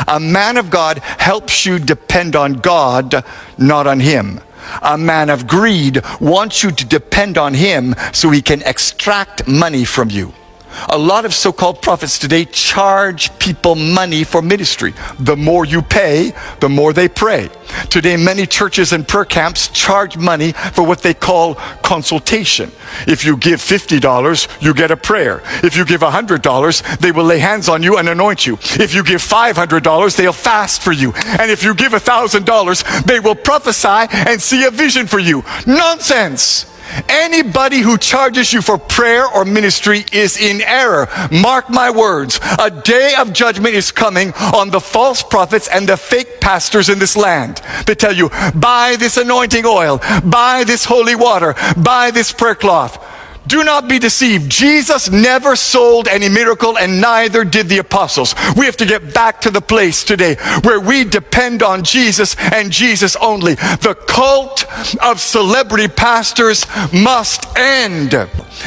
A man of God helps you depend on God, not on him. A man of greed wants you to depend on him so he can extract money from you. A lot of so-called prophets today charge people money for ministry. The more you pay, the more they pray. Today, many churches and prayer camps charge money for what they call consultation. If you give $50, you get a prayer. If you give $100, they will lay hands on you and anoint you. If you give $500, they'll fast for you. And if you give $1,000, they will prophesy and see a vision for you. Nonsense! Anybody who charges you for prayer or ministry is in error. Mark my words. A day of judgment is coming on the false prophets and the fake pastors in this land. They tell you, buy this anointing oil, buy this holy water, buy this prayer cloth. Do not be deceived. Jesus never sold any miracle, and neither did the apostles. We have to get back to the place today where we depend on Jesus and Jesus only. The cult of celebrity pastors must end.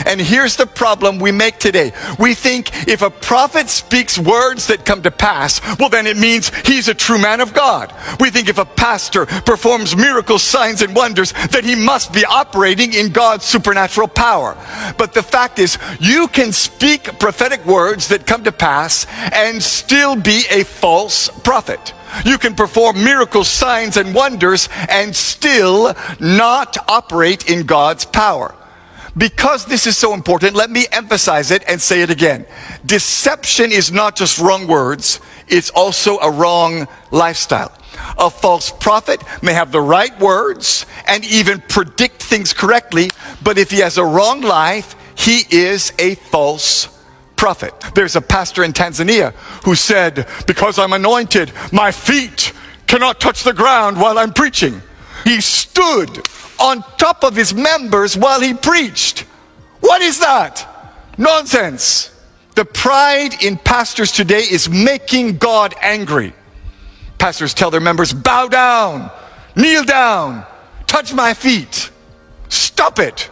And here's the problem we make today. We think if a prophet speaks words that come to pass, well, then it means he's a true man of God. We think if a pastor performs miracles, signs, and wonders, that he must be operating in God's supernatural power. But the fact is, you can speak prophetic words that come to pass and still be a false prophet. You can perform miracles, signs, and wonders and still not operate in God's power. Because this is so important, let me emphasize it and say it again. Deception is not just wrong words, it's also a wrong lifestyle. A false prophet may have the right words and even predict things correctly, but if he has a wrong life, he is a false prophet. There's a pastor in Tanzania who said, because I'm anointed, my feet cannot touch the ground while I'm preaching. He stood on top of his members while he preached. What is that? Nonsense. The pride in pastors today is making God angry. Pastors tell their members, bow down, kneel down, touch my feet. Stop it.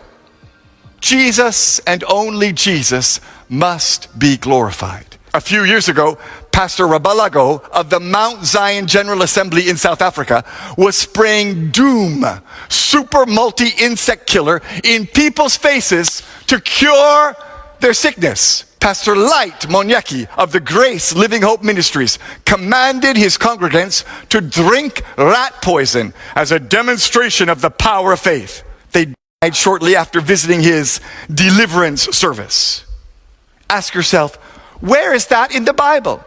Jesus and only Jesus must be glorified. A few years ago, Pastor Rabalago of the Mount Zion General Assembly in South Africa was spraying Doom, super multi-insect killer, in people's faces to cure their sickness. Pastor Light Monyaki of the Grace Living Hope Ministries commanded his congregants to drink rat poison as a demonstration of the power of faith. They died shortly after visiting his deliverance service. Ask yourself, where is that in the Bible?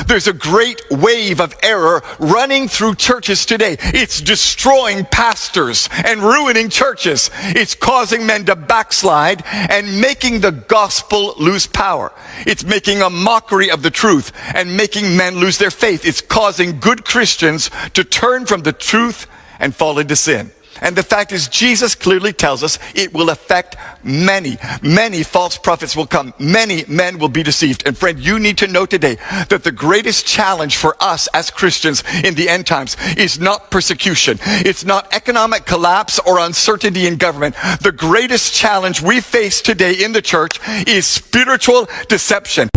There's a great wave of error running through churches today. It's destroying pastors and ruining churches. It's causing men to backslide and making the gospel lose power. It's making a mockery of the truth and making men lose their faith. It's causing good Christians to turn from the truth and fall into sin. And the fact is, Jesus clearly tells us it will affect many. Many false prophets will come. Many men will be deceived. And friend, you need to know today that the greatest challenge for us as Christians in the end times is not persecution. It's not economic collapse or uncertainty in government. The greatest challenge we face today in the church is spiritual deception.